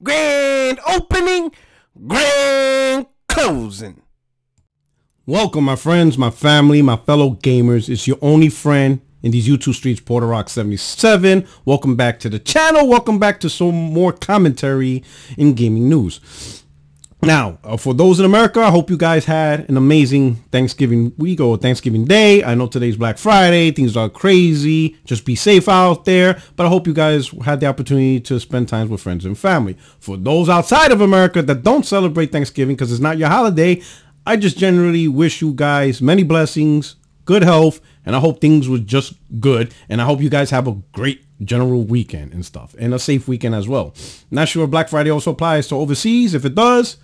Grand opening, grand closing. Welcome, my friends, my family, my fellow gamers. It's your only friend in these YouTube streets, Puerto77. Welcome back to the channel. Welcome back to some more commentary in gaming news. Now, for those in America, I hope you guys had an amazing Thanksgiving week or Thanksgiving Day. I know today's Black Friday. Things are crazy. Just be safe out there. But I hope you guys had the opportunity to spend time with friends and family. For those outside of America that don't celebrate Thanksgiving because it's not your holiday, I just generally wish you guys many blessings, good health, and I hope things were just good. And I hope you guys have a great general weekend and stuff, and a safe weekend as well. Not sure if Black Friday also applies to overseas. If it does,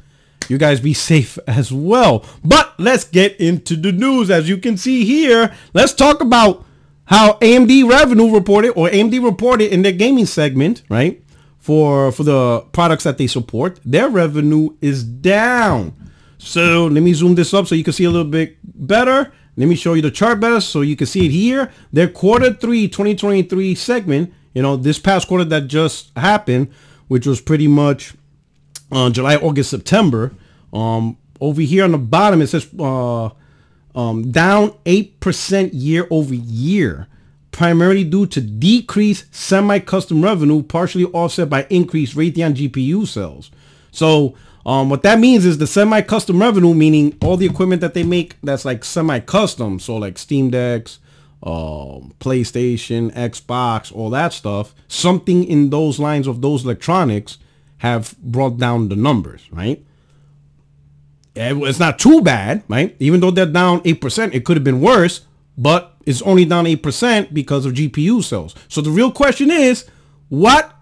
you guys be safe as well. But let's get into the news. As you can see here, let's talk about how AMD revenue reported, or AMD reported in their gaming segment, right? For the products that they support, their revenue is down. So let me zoom this up so you can see a little bit better. Let me show you the chart better so you can see it here. Their quarter 3 2023 segment, you know, this past quarter that just happened, which was pretty much July, August, September. Over here on the bottom, it says down 8% year over year, primarily due to decreased semi-custom revenue, partially offset by increased Radeon GPU sales. So what that means is the semi-custom revenue, meaning all the equipment that they make that's like semi-custom, so like Steam Decks, PlayStation, Xbox, all that stuff, something in those lines of those electronics have brought down the numbers, right? It's not too bad, right? Even though they're down 8%, it could have been worse, but it's only down 8% because of GPU sales. So the real question is, what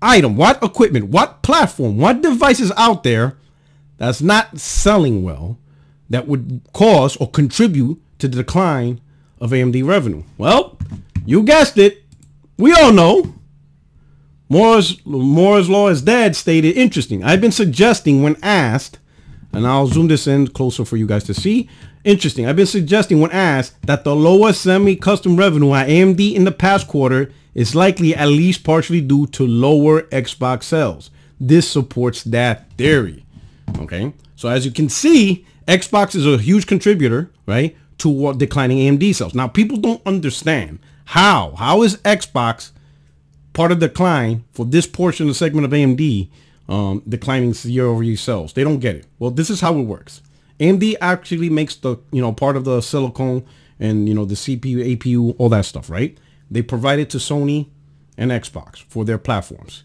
item, what equipment, what platform, what devices out there that's not selling well that would cause or contribute to the decline of AMD revenue? Well, you guessed it. We all know. Moore's Law is dead stated, interesting. I've been suggesting when asked, and I'll zoom this in closer for you guys to see. Interesting. I've been suggesting when asked that the lower semi-custom revenue at AMD in the past quarter is likely at least partially due to lower Xbox sales. This supports that theory. Okay. So as you can see, Xbox is a huge contributor, right, to declining AMD sales. Now, people don't understand how is Xbox part of the decline for this portion of the segment of AMD declining year over year sales. They don't get it. Well, this is how it works. AMD actually makes the, part of the silicone and, the CPU, APU, all that stuff, right? They provide it to Sony and Xbox for their platforms.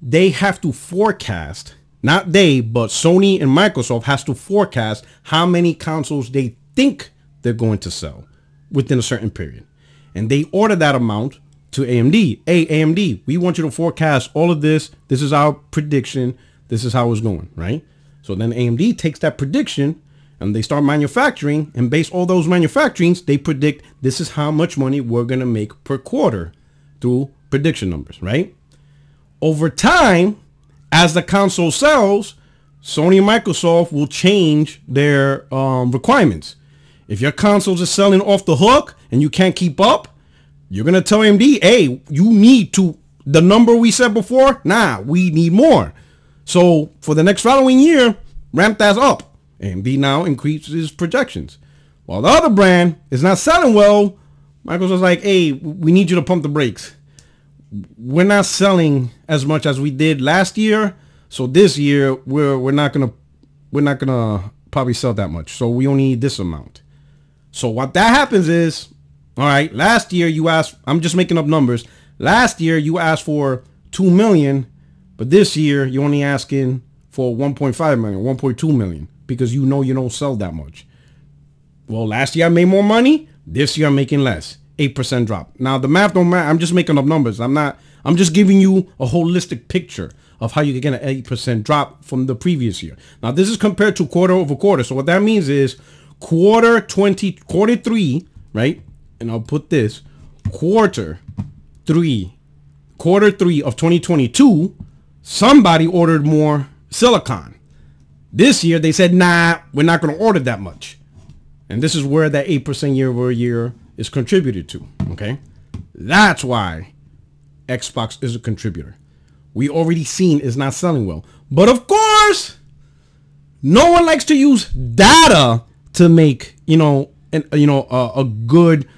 They have to forecast, not they, but Sony and Microsoft has to forecast how many consoles they think they're going to sell within a certain period. And they order that amount to AMD. Hey, AMD, we want you to forecast all of this. This is our prediction. This is how it's going, right? So then AMD takes that prediction and they start manufacturing, and based all those manufacturings, they predict this is how much money we're going to make per quarter through prediction numbers, right? Over time, as the console sells, Sony and Microsoft will change their requirements. If your consoles are selling off the hook and you can't keep up, you're going to tell AMD, hey, you need to, the number we said before, nah, we need more. So for the next following year, ramp that up. AMD now increases projections. While the other brand is not selling well, Microsoft's like, hey, we need you to pump the brakes. We're not selling as much as we did last year. So this year, we're not gonna probably sell that much. So we only need this amount. So what that happens is, all right, last year you asked, I'm just making up numbers. Last year you asked for 2 million, but this year you're only asking for 1.5 million, 1.2 million, because you don't sell that much. Well, last year I made more money. This year I'm making less, 8% drop. Now the math don't matter. I'm just making up numbers. I'm just giving you a holistic picture of how you can get an 8% drop from the previous year. Now this is compared to quarter over quarter. So what that means is quarter 3, right? And I'll put this quarter 3 of 2022, somebody ordered more silicon. This year they said, nah, we're not going to order that much. And this is where that 8% year over year is contributed to. Okay. That's why Xbox is a contributor. we already seen is not selling well. But of course, no one likes to use data to make, a good,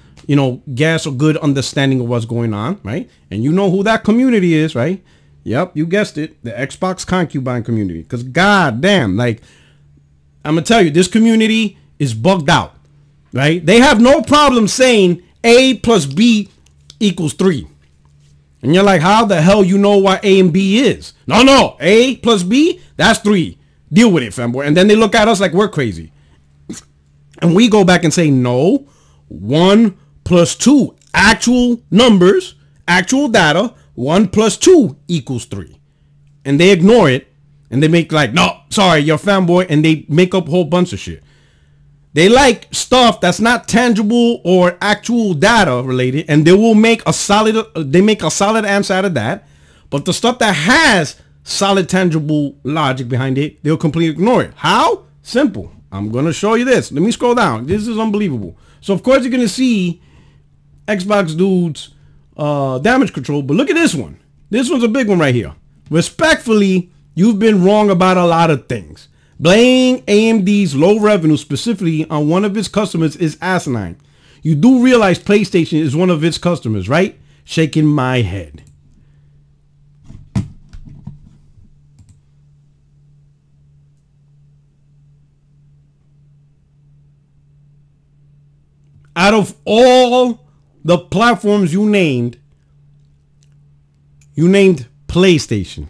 guess or good understanding of what's going on, right? And you know who that community is, right? Yep, you guessed it, the Xbox concubine community. Because goddamn, like, I'm gonna tell you, this community is bugged out, right? They have no problem saying A plus B equals 3. And you're like, how the hell you know what A and B is? No, A plus B, that's 3. Deal with it, fanboy. And then they look at us like we're crazy. And we go back and say, no, 1 plus 2, actual numbers, actual data, 1 plus 2 equals 3. And they ignore it. And they make like, no, sorry, you're a fanboy. And they make up a whole bunch of shit. They like stuff that's not tangible or actual data related. And they will make a solid, answer out of that. But the stuff that has solid, tangible logic behind it, they'll completely ignore it. How? Simple. I'm going to show you this. Let me scroll down. This is unbelievable. So, of course, you're going to see Xbox dudes damage control. But look at this one. This one's a big one right here. Respectfully, you've been wrong about a lot of things. Blaming AMD's low revenue specifically on one of its customers is asinine. You do realize PlayStation is one of its customers, right? Shaking my head. Out of all the platforms you named PlayStation.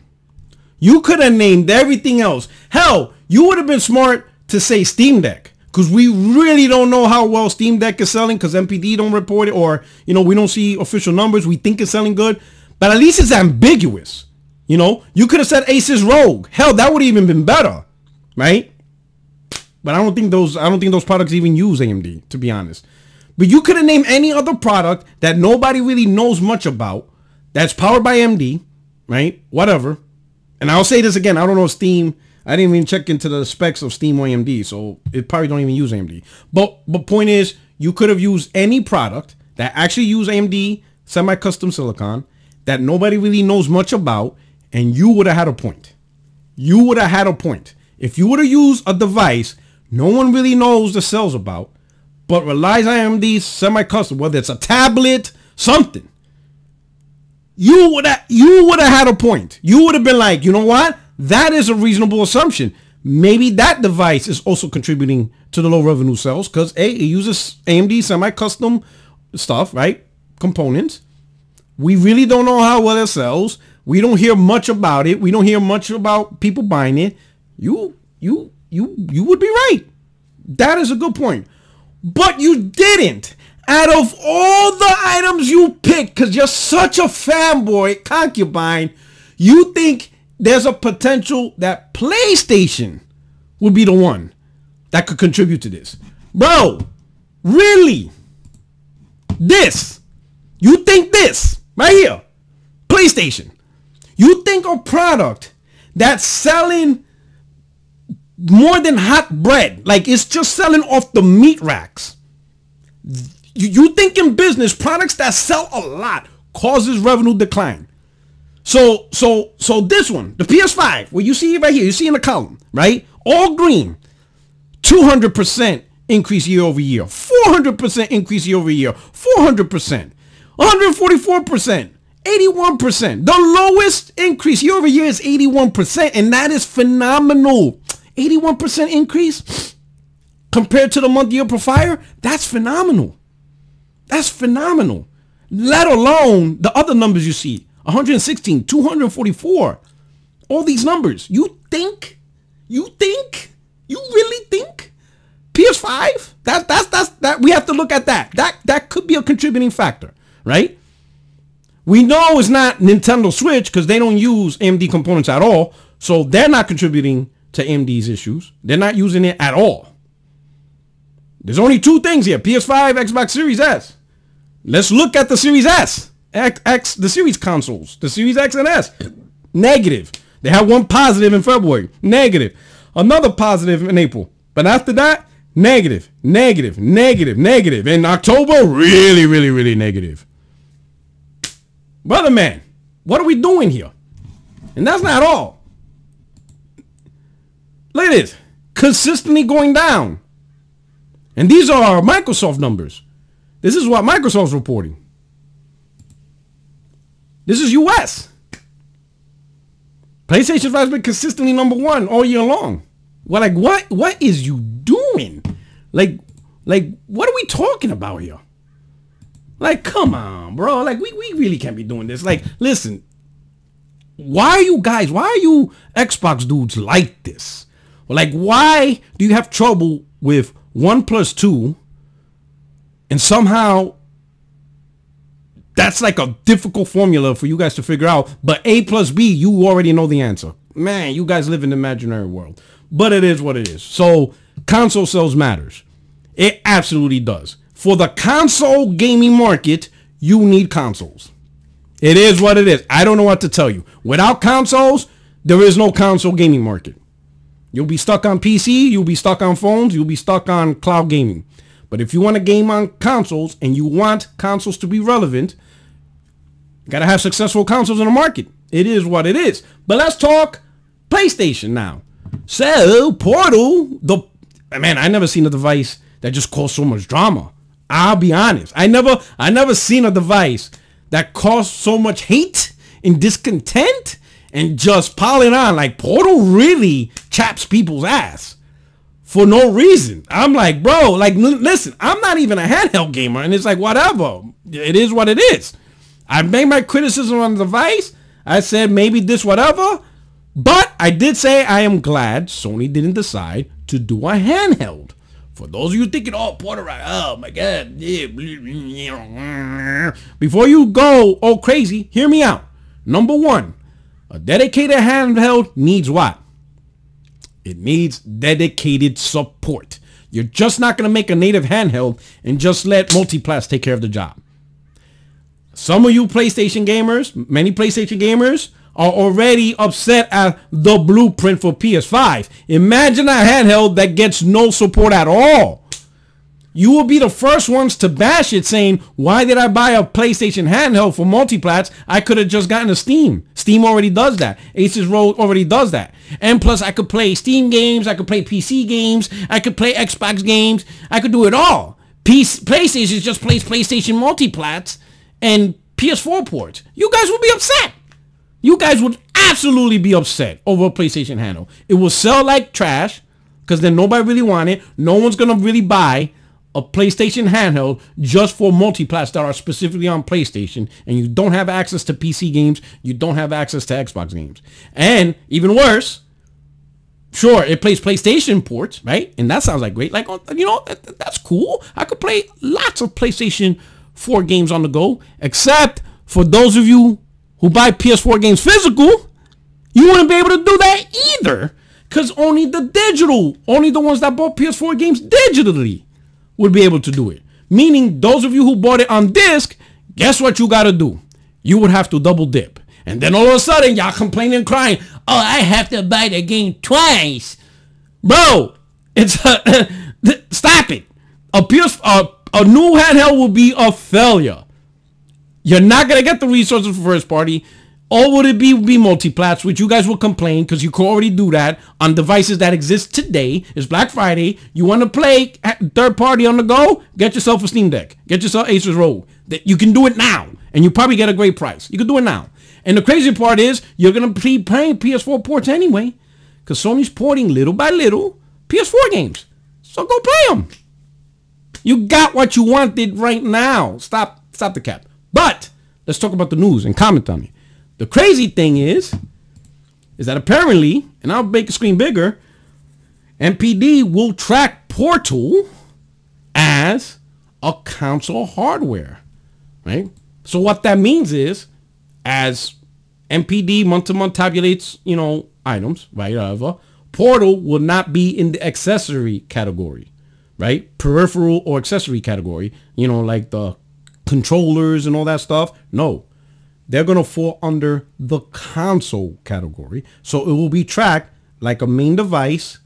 You could have named everything else. Hell, you would have been smart to say Steam Deck, because we really don't know how well Steam Deck is selling, because MPD don't report it, or, we don't see official numbers. We think it's selling good, but at least it's ambiguous. You could have said Asus Rogue. Hell, that would have even been better, right? But I don't think those products even use AMD, to be honest. But you could have named any other product that nobody really knows much about that's powered by AMD, right? Whatever. And I'll say this again. I don't know Steam. I didn't even check into the specs of Steam or AMD, so it probably don't even use AMD. But point is, you could have used any product that actually use AMD semi-custom silicon that nobody really knows much about, and you would have had a point. You would have had a point. If you would have used a device no one really knows the sales about, but relies on AMD's semi-custom, whether it's a tablet, something, you would have had a point. You would have been like, you know what? That is a reasonable assumption. Maybe that device is also contributing to the low revenue sales because it uses AMD semi-custom stuff, right? Components. We really don't know how well it sells. We don't hear much about it. We don't hear much about people buying it. You would be right. That is a good point. But you didn't. Out of all the items you picked, because you're such a fanboy, concubine, you think there's a potential that PlayStation would be the one that could contribute to this. Bro, really? This? You think this? Right here. PlayStation. You think a product that's selling more than hot bread, like it's just selling off the meat racks. You think in business, products that sell a lot causes revenue decline. So this one, the PS5, where you see it right here, you see in the column, right? All green, 200% increase year over year, 400% increase year over year, 400%, 144%, 81%. The lowest increase year over year is 81%, and that is phenomenal. 81% increase compared to the month year prior. That's phenomenal. That's phenomenal. Let alone the other numbers you see. 116, 244. All these numbers. You really think PS5? That we have to look at that. That could be a contributing factor, right? We know it's not Nintendo Switch because they don't use AMD components at all. So they're not contributing to AMD's issues. They're not using it at all. There's only two things here. PS5, Xbox Series S. Let's look at the Series S. The Series consoles. The Series X and S. Negative. They had one positive in February. Negative. Another positive in April. But after that, negative. Negative. Negative. Negative. In October, really, really, really negative. Brother man, what are we doing here? And that's not all. Look at this. Consistently going down. And these are Microsoft numbers. This is what Microsoft's reporting. This is US. PlayStation 5 has been consistently #1 all year long. Well, like, what is you doing? Like, what are we talking about here? Like, come on, bro. Like, we really can't be doing this. Like, listen. Why are you Xbox dudes like this? Like, why do you have trouble with 1 + 2 and somehow that's like a difficult formula for you guys to figure out, but A + B, you already know the answer. Man, you guys live in an imaginary world. But it is what it is. So console sales matters. It absolutely does. For the console gaming market, you need consoles. It is what it is. I don't know what to tell you. Without consoles, there is no console gaming market. You'll be stuck on PC, you'll be stuck on phones, you'll be stuck on cloud gaming. But if you want to game on consoles and you want consoles to be relevant, you gotta have successful consoles in the market. It is what it is. But let's talk PlayStation now. So, Portal, man, I never seen a device that just caused so much drama. I'll be honest. I never seen a device that caused so much hate and discontent and just piling on. Like, Portal really chaps people's ass for no reason. I'm like, bro, like, listen, I'm not even a handheld gamer, and it's like, whatever. It is what it is. I made my criticism on the device. I said maybe this, whatever. But I did say I am glad Sony didn't decide to do a handheld. For those of you thinking, oh, Portal, oh my God. Before you go all crazy, hear me out. Number one, a dedicated handheld needs what? It needs dedicated support. You're just not going to make a native handheld and just let Multiplats take care of the job. Some of you PlayStation gamers, many PlayStation gamers, are already upset at the blueprint for PS5. Imagine a handheld that gets no support at all. You will be the first ones to bash it, saying, why did I buy a PlayStation handheld for Multiplats? I could have just gotten a Steam. Steam already does that. Aces Road already does that. And plus, I could play Steam games. I could play PC games. I could play Xbox games. I could do it all. PlayStation just plays PlayStation Multiplats and PS4 ports. You guys will be upset. You guys would absolutely be upset over a PlayStation handle. It will sell like trash because then nobody really want it. No one's going to really buy a PlayStation handheld just for Multiplats that are specifically on PlayStation, and you don't have access to PC games. You don't have access to Xbox games. And even worse, sure, it plays PlayStation ports, right? And that sounds like great. Like, you know, that's cool. I could play lots of PlayStation 4 games on the go, except for those of you who buy PS4 games physical, you wouldn't be able to do that either, because only the ones that bought PS4 games digitally would be able to do it. Meaning, those of you who bought it on disc, guess what you got to do? You would have to double dip. And then all of a sudden, y'all complaining and crying, oh, I have to buy the game twice. Bro, it's stop it. A new handheld will be a failure. You're not going to get the resources for first party. All would it be Multiplats, which you guys will complain because you can already do that on devices that exist today. It's Black Friday. You want to play third party on the go? Get yourself a Steam Deck. Get yourself Aces Road. You can do it now, and you probably get a great price. You can do it now. And the crazy part is you're going to be playing PS4 ports anyway because Sony's porting little by little PS4 games. So go play them. You got what you wanted right now. Stop the cap. But let's talk about the news and comment on it. The crazy thing is that apparently, and I'll make the screen bigger, MPD will track Portal as a console hardware, right? So what that means is, as MPD month-to-month tabulates, you know, items, right, whatever, Portal will not be in the accessory category, right? Peripheral or accessory category, you know, like the controllers and all that stuff. No, they're going to fall under the console category. So it will be tracked like a main device,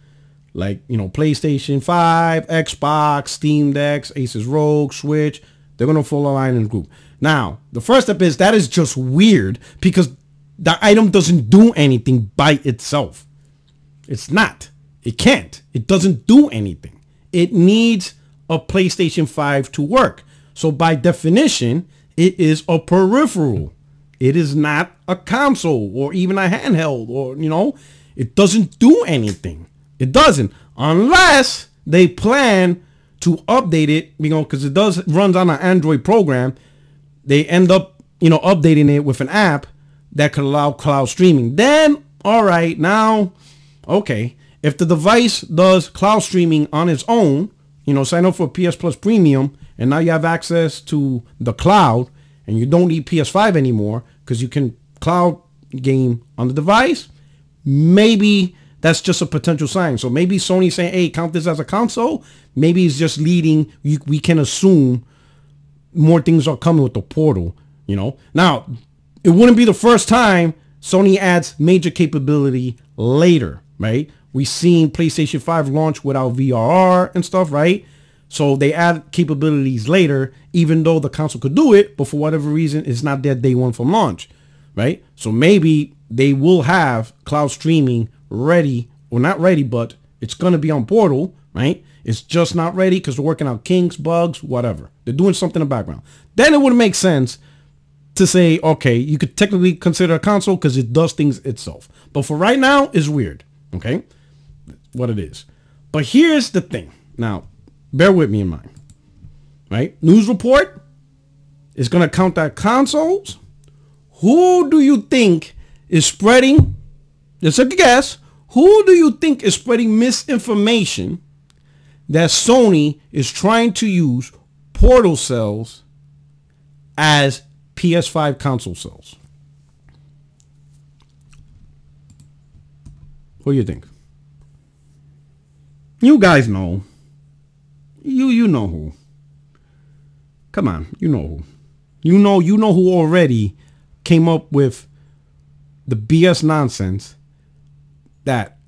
like, you know, PlayStation 5, Xbox, Steam Decks, Asus ROG, Switch. They're going to fall align in the group. Now, the first step is that is just weird because The item doesn't do anything by itself. It's not. It can't. It doesn't do anything. It needs a PlayStation 5 to work. So by definition, it is a peripheral. It is not a console or even a handheld, or, you know, it doesn't do anything. It doesn't, unless they plan to update it, you know, because it runs on an Android program. They end up, you know, updating it with an app that could allow cloud streaming. Then, all right, now, okay, if the device does cloud streaming on its own, you know, sign up for PS Plus Premium, and now you have access to the cloud, and you don't need PS5 anymore because you can cloud game on the device, maybe that's just a potential sign. So maybe Sony's saying, hey, count this as a console. Maybe it's just leading. We can assume more things are coming with the Portal, you know. Now, it wouldn't be the first time Sony adds major capability later, right? We've seen PlayStation 5 launch without VRR and stuff, right? So they add capabilities later, even though the console could do it, but for whatever reason, it's not there day one from launch, right? So maybe they will have cloud streaming ready, or not ready, but it's going to be on Portal, right? It's just not ready because they're working out kinks, bugs, whatever. They're doing something in the background. Then it would make sense to say, okay, you could technically consider a console because it does things itself. But for right now, it's weird, okay? What it is. But here's the thing. Now, bear with me in mind, right? News report is going to count that consoles. Who do you think is spreading, just a guess, who do you think is spreading misinformation that Sony is trying to use Portal cells as PS5 console cells? What do you think? You guys know. You know who. Come on, you know who. You know who already came up with the BS nonsense that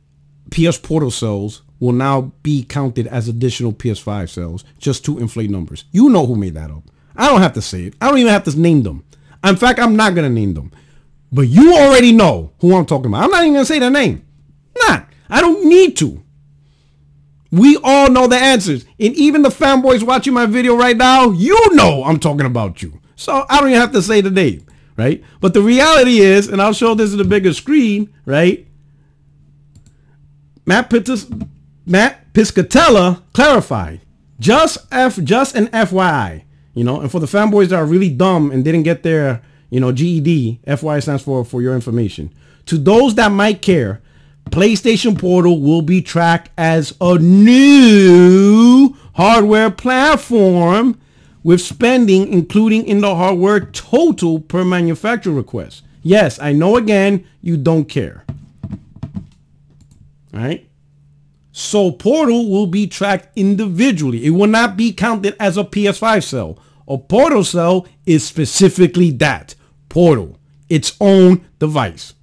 PS Portal cells will now be counted as additional PS5 cells just to inflate numbers. You know who made that up. I don't have to say it. I don't even have to name them. In fact, I'm not going to name them. But you already know who I'm talking about. I'm not even going to say their name. Not. I don't need to. We all know the answers. And even the fanboys watching my video right now, you know I'm talking about you. So I don't even have to say the name, right? But the reality is, and I'll show this in the bigger screen, right? Matt Piscatella clarified. Just an FYI, you know, and for the fanboys that are really dumb and didn't get their, you know, GED, FYI stands for your information. To those that might care, PlayStation Portal will be tracked as a new hardware platform with spending including in the hardware total per manufacturer request. Yes, I know, again, you don't care. All right. So Portal will be tracked individually. It will not be counted as a PS5 cell. A Portal cell is specifically that. Portal. Its own device.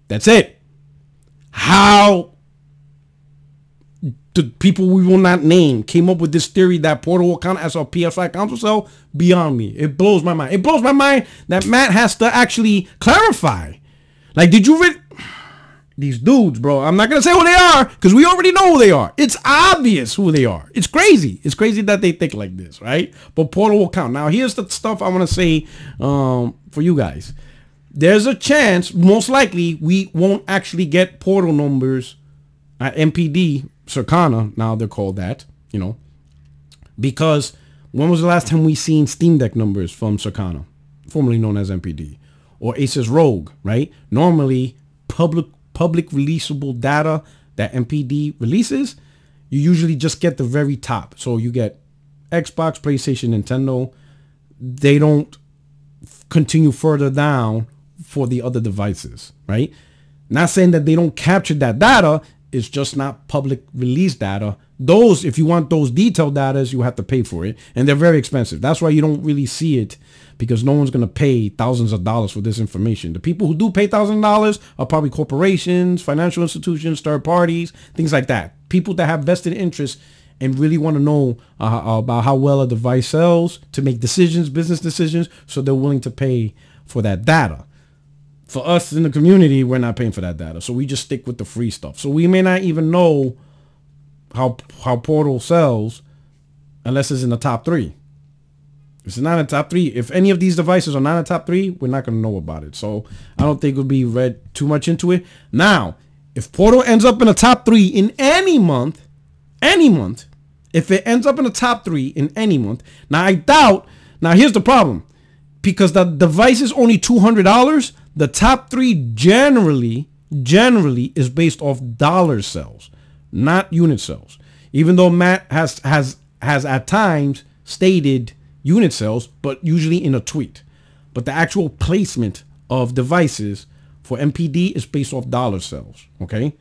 That's it. How the people we will not name came up with this theory that Portal will count as a PS5 console cell, beyond me. It blows my mind. It blows my mind that Matt has to actually clarify. Like, did you read these dudes, bro? I'm not going to say who they are because we already know who they are. It's obvious who they are. It's crazy. It's crazy that they think like this, right? But Portal will count. Now, here's the stuff I want to say for you guys. There's a chance, most likely, we won't actually get Portal numbers at MPD, Circana, now they're called that, you know, because when was the last time we seen Steam Deck numbers from Circana, formerly known as MPD, or Asus ROG, right? Normally, public releasable data that MPD releases, you usually just get the very top. So you get Xbox, PlayStation, Nintendo. They don't continue further down for the other devices, right? Not saying that they don't capture that data. It's just not public release data. Those, if you want those detailed data, you have to pay for it, and they're very expensive. That's why you don't really see it, because no one's going to pay thousands of dollars for this information. The people who do pay $1,000 are probably corporations, financial institutions, third parties, things like that. People that have vested interest and really want to know about how well a device sells to make decisions, business decisions, so they're willing to pay for that data. For us in the community, we're not paying for that data. So we just stick with the free stuff. So we may not even know how Portal sells unless it's in the top 3. If it's not in the top 3, if any of these devices are not in the top 3, we're not going to know about it. So I don't think we'll be read too much into it. Now, if Portal ends up in the top 3 in any month, if it ends up in the top 3 in any month, now I doubt, now here's the problem. Because the device is only $200, the top 3 generally is based off dollar sales, not unit sales. Even though Matt has at times stated unit sales, but usually in a tweet. But the actual placement of devices for MPD is based off dollar sales, okay?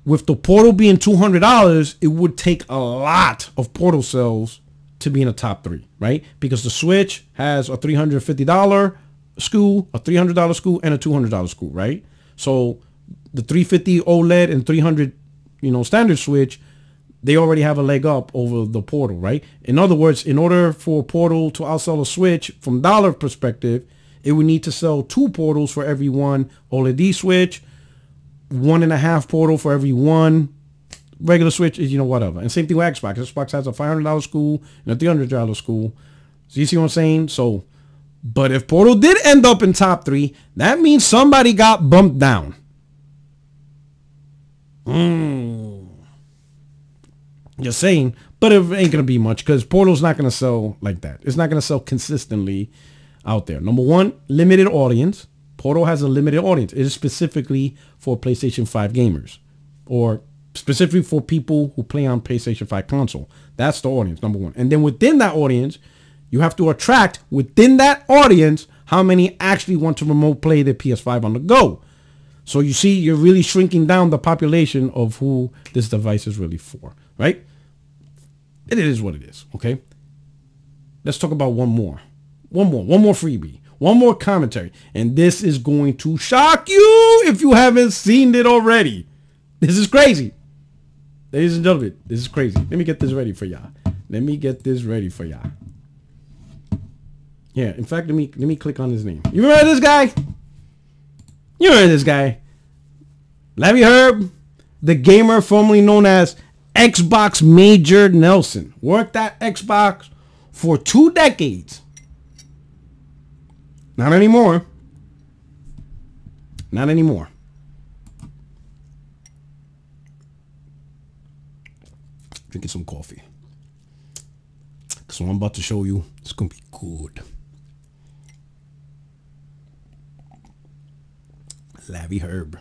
With the Portal being $200, it would take a lot of Portal sales to be in the top 3, right? Because the Switch has a $350 SKU, a $300 SKU, and a $200 SKU, right? So the 350 OLED and 300, standard Switch, they already have a leg up over the Portal, right? In other words, in order for Portal to outsell a Switch from dollar perspective, it would need to sell 2 Portals for every 1 OLED Switch, 1.5 Portal for every 1 regular Switch, whatever. And same thing with Xbox. Xbox has a $500 SKU and a $300 SKU. So you see what I'm saying? So, but if Portal did end up in top 3, that means somebody got bumped down. Just saying. But it ain't going to be much because Portal's not going to sell like that. It's not going to sell consistently out there. Number 1, limited audience. Portal has a limited audience. It is specifically for PlayStation 5 gamers, or specifically for people who play on PlayStation 5 console. That's the audience, number 1. And then within that audience, you have to attract within that audience how many actually want to remote play their PS5 on the go. So you see, you're really shrinking down the population of who this device is really for, right? It is what it is, okay? Let's talk about one more freebie. One more commentary. And this is going to shock you if you haven't seen it already. This is crazy. Ladies and gentlemen, this is crazy. Let me get this ready for y'all. Yeah, in fact, let me click on his name. You remember this guy? Larry Hryb, the gamer formerly known as Xbox Major Nelson. Worked at Xbox for 2 decades. Not anymore. Drinking some coffee. So I'm about to show you. It's going to be good. Larry Hryb.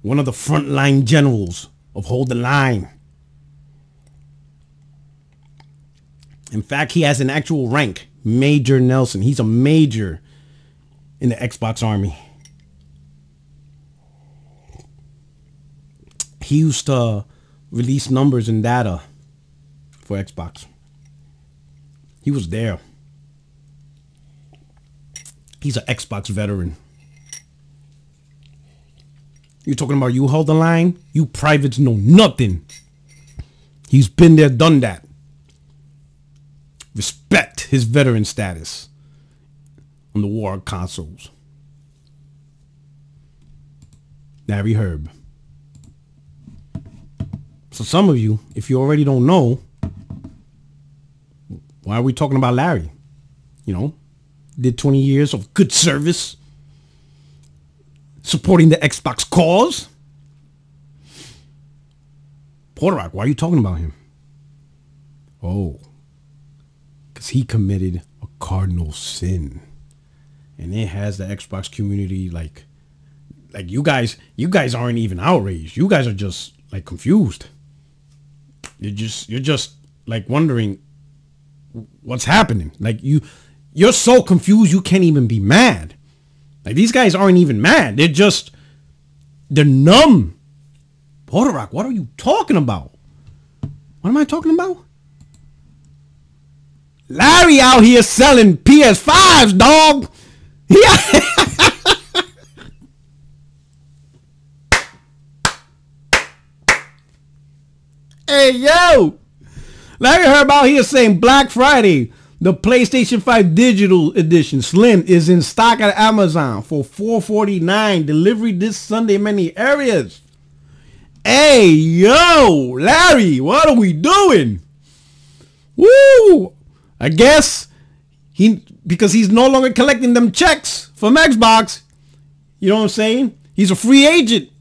One of the frontline generals of Hold the Line. In fact, he has an actual rank. Major Nelson. He's a major in the Xbox army. He used to release numbers and data for Xbox. He was there. He's an Xbox veteran. You're talking about you hold the line? You privates know nothing. He's been there, done that. Respect his veteran status on the war consoles. Larry Hryb. So some of you, if you already don't know, why are we talking about Larry? Did 20 years of good service, supporting the Xbox cause. Porter, why are you talking about him? Oh, because he committed a cardinal sin, and it has the Xbox community like you guys aren't even outraged. You guys are just like confused. You're just like wondering what's happening. Like you're so confused you can't even be mad. Like these guys aren't even mad. They're numb. Porter, what are you talking about? What am I talking about? Larry out here selling PS5s, dog. Yeah. Hey, yo. Larry Hryb out here saying Black Friday, The PlayStation 5 Digital Edition Slim is in stock at Amazon for $449. Delivery this Sunday in many areas. Hey, yo, Larry, what are we doing? Woo! I guess because he's no longer collecting them checks from Xbox. You know what I'm saying? He's a free agent.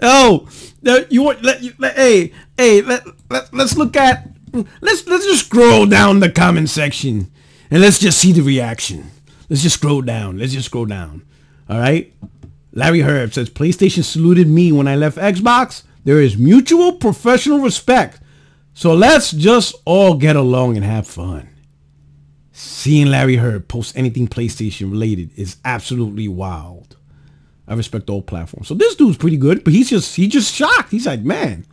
Oh, you want let's look at let's just scroll down the comment section and let's just see the reaction. Let's just scroll down. All right. Larry Hryb says PlayStation saluted me when I left Xbox. There is mutual professional respect. So let's just all get along and have fun. Seeing Larry Hryb post anything PlayStation related is absolutely wild. I respect all platforms. So this dude's pretty good, but he's just shocked. He's like, man,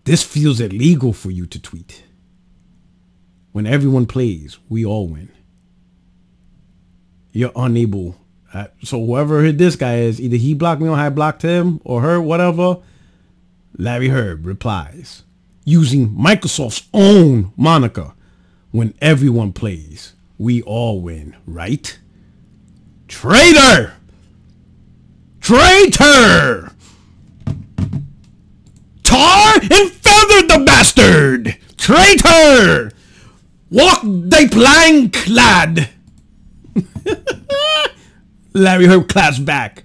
this feels illegal for you to tweet. When everyone plays, we all win. You're unable. So whoever this guy is, either he blocked me or I blocked him or her, whatever. Larry Hryb replies using Microsoft's own moniker. When everyone plays, we all win, right? Traitor! Traitor! Tar and feather the bastard! Traitor! Walk thy plank, lad! Larry Hryb claps back.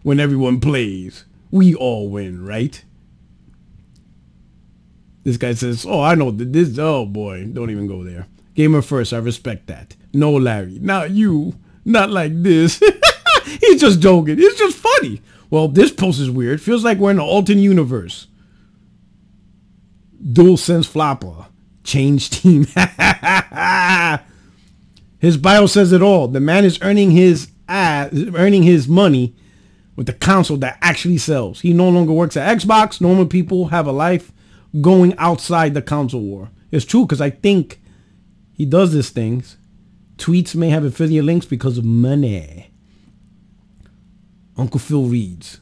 When everyone plays, we all win, right? This guy says, oh, I know this. Oh, boy. Don't even go there. Gamer first. I respect that. No, Larry. Not you. Not like this. He's just joking. It's just funny. Well, this post is weird. Feels like we're in an alternate universe. DualSense flopper. Change team. His bio says it all. The man is earning his money with the console that actually sells. He no longer works at Xbox. Normal people have a life going outside the console war. It's true, because I think he does these things. Tweets may have affiliate links because of money. Uncle Phil reads.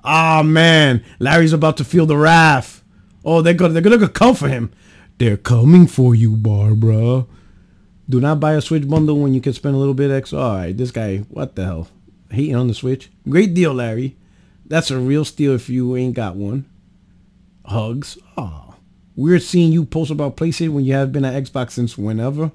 Ah, man. Larry's about to feel the wrath. Oh, they're gonna come for him. They're coming for you, Barbara. Do not buy a Switch bundle when you can spend a little bit extra. All right, this guy, what the hell? Hating on the Switch. Great deal, Larry. That's a real steal if you ain't got one. Hugs. Oh, weird seeing you post about PlayStation when you have been at Xbox since whenever.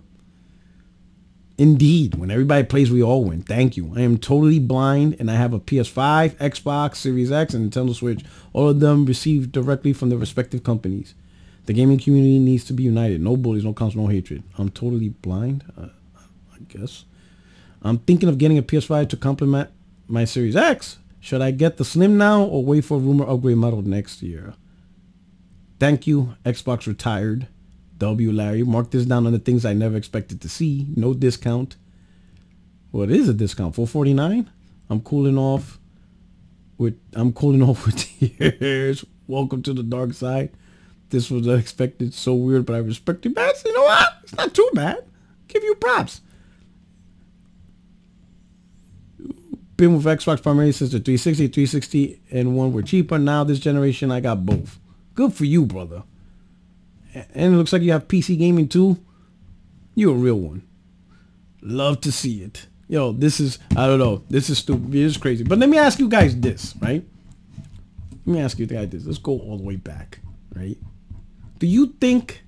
Indeed, when everybody plays, we all win. Thank you. I am totally blind, and I have a PS5, Xbox, Series X, and Nintendo Switch. All of them received directly from their respective companies. The gaming community needs to be united. No bullies, no counsel, no hatred. I'm totally blind, I guess. I'm thinking of getting a PS5 to complement my Series X. Should I get the Slim now or wait for a rumor upgrade model next year? Thank you, Xbox retired. W. Larry. Mark this down on the things I never expected to see. No discount. What is a discount? $449? I'm cooling off with tears. Welcome to the dark side. This was unexpected, so weird, but I respect you. Man, you know what? It's not too bad. Give you props. Been with Xbox primarily since the 360 and one were cheaper. Now this generation, I got both. Good for you, brother. And it looks like you have PC gaming too. You're a real one. Love to see it. Yo, this is, I don't know. This is stupid. This is crazy. But let me ask you guys this, right? Let me ask you guys this. Let's go all the way back, right? Do you think,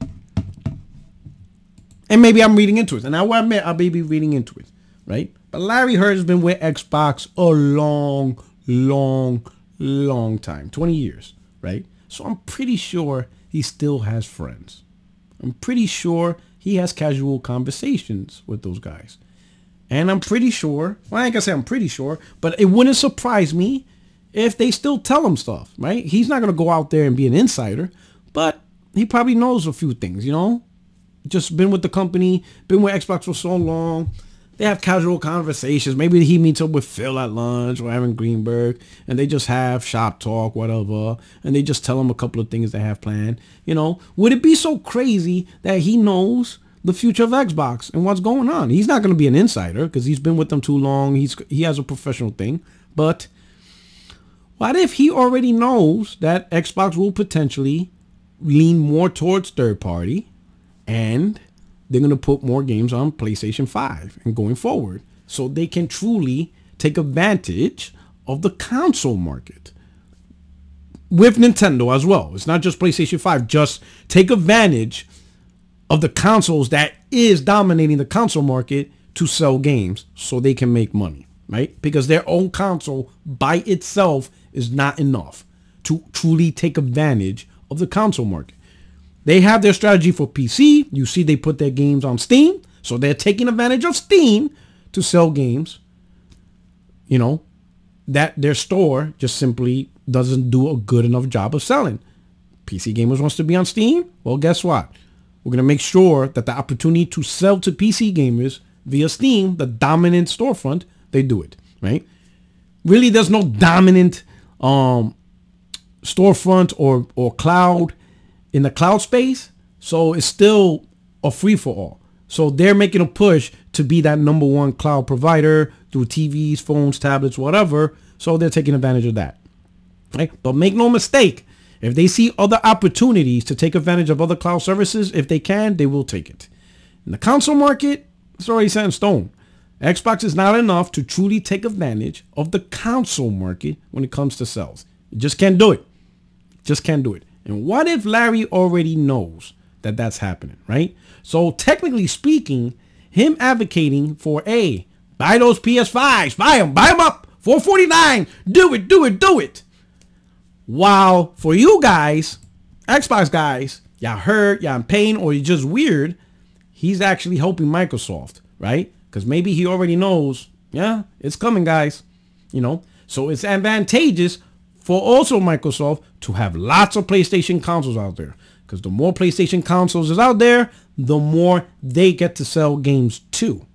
and maybe I'm reading into it, and I will admit I may be reading into it, right? But Larry Hryb has been with Xbox a long time, 20 years, right? So I'm pretty sure he still has friends. I'm pretty sure he has casual conversations with those guys. And I'm pretty sure, well, I ain't gonna say I'm pretty sure, but it wouldn't surprise me if they still tell him stuff, right? He's not gonna go out there and be an insider, but he probably knows a few things, you know? Just been with the company, been with Xbox for so long. They have casual conversations. Maybe he meets up with Phil at lunch or Aaron Greenberg, and they just have shop talk, whatever, and they just tell him a couple of things they have planned. You know, would it be so crazy that he knows the future of Xbox and what's going on? He's not going to be an insider because he's been with them too long. He has a professional thing, but What if he already knows that Xbox will potentially lean more towards third party and they're going to put more games on PlayStation 5 and going forward so they can truly take advantage of the console market with Nintendo as well. It's not just PlayStation 5, just take advantage of the consoles that is dominating the console market to sell games so they can make money, right? Because their own console by itself is not enough to truly take advantage of the console market. They have their strategy for PC. You see they put their games on Steam, so they're taking advantage of Steam to sell games. You know, that their store just simply doesn't do a good enough job of selling. PC gamers wants to be on Steam. Well, guess what? We're going to make sure that the opportunity to sell to PC gamers via Steam, the dominant storefront, they do it, right? Really, there's no dominant storefront or cloud in the cloud space. So it's still a free-for-all. So they're making a push to be that number one cloud provider through TVs, phones, tablets, whatever. So they're taking advantage of that. Right? But make no mistake, if they see other opportunities to take advantage of other cloud services, if they can, they will take it. In the console market, it's already set in stone. Xbox is not enough to truly take advantage of the console market when it comes to sales. You just can't do it. Just can't do it. And what if Larry already knows that that's happening, right? So technically speaking, him advocating for, hey, buy those PS5s, buy them up, $449, do it, do it, do it. While for you guys, Xbox guys, y'all hurt, y'all in pain, or you're just weird, he's actually helping Microsoft, right? Because maybe he already knows, yeah, it's coming, guys. You know, so it's advantageous for also Microsoft to have lots of PlayStation consoles out there. Because the more PlayStation consoles is out there, the more they get to sell games too.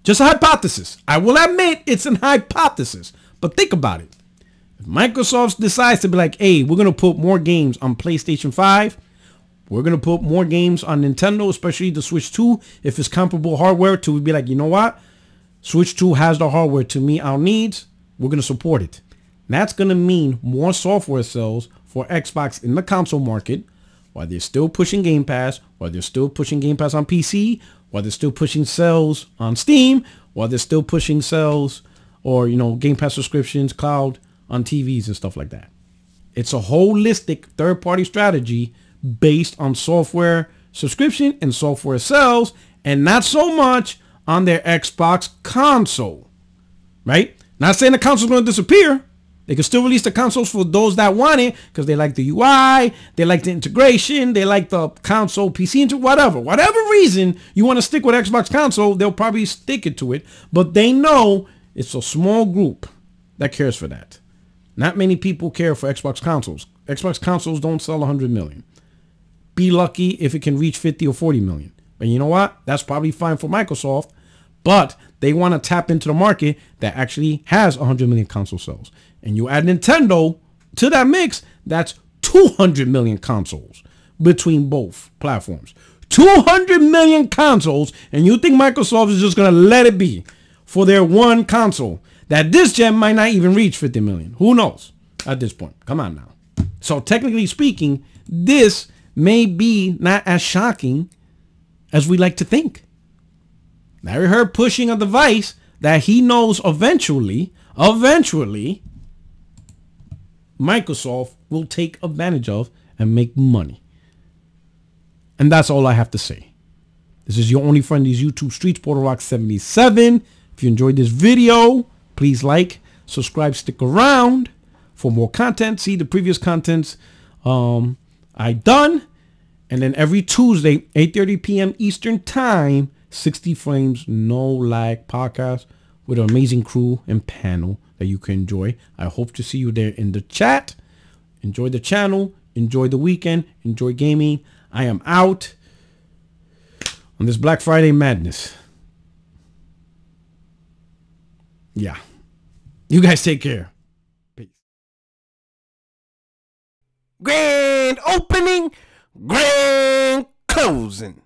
Just a hypothesis. I will admit it's an hypothesis. But think about it. If Microsoft decides to be like, hey, we're going to put more games on PlayStation 5. We're going to put more games on Nintendo, especially the Switch 2. If it's comparable hardware to be like, you know what? Switch 2 has the hardware to meet our needs. We're going to support it. That's going to mean more software sales for Xbox in the console market, while they're still pushing Game Pass, while they're still pushing Game Pass on PC, while they're still pushing sales on Steam, while they're still pushing sales or, you know, Game Pass subscriptions, cloud on TVs and stuff like that. It's a holistic third-party strategy based on software subscription and software sales, and not so much on their Xbox console, right? Not saying the console's going to disappear. They can still release the consoles for those that want it because they like the UI, they like the integration, they like the console PC into whatever reason you want to stick with Xbox console, they'll probably stick it to it. But they know it's a small group that cares for that. Not many people care for Xbox consoles. Xbox consoles don't sell 100 million. Be lucky if it can reach 50 or 40 million. But you know what? That's probably fine for Microsoft. But they want to tap into the market that actually has 100 million console sales. And you add Nintendo to that mix, that's 200 million consoles between both platforms. 200 million consoles, and you think Microsoft is just going to let it be for their one console that this gen might not even reach 50 million. Who knows at this point? Come on now. So technically speaking, this may be not as shocking as we like to think. Larry Hryb pushing a device that he knows eventually, Microsoft will take advantage of and make money. And that's all I have to say. This is your only friend, these YouTube streets, Puerto77. If you enjoyed this video, please like, subscribe, stick around for more content. See the previous contents I done. And then every Tuesday, 8:30 p.m. Eastern time, 60 frames, no lag podcast with an amazing crew and panel that you can enjoy. I hope to see you there in the chat. Enjoy the channel. Enjoy the weekend. Enjoy gaming. I am out on this Black Friday madness. Yeah. You guys take care. Peace. Grand opening, grand closing.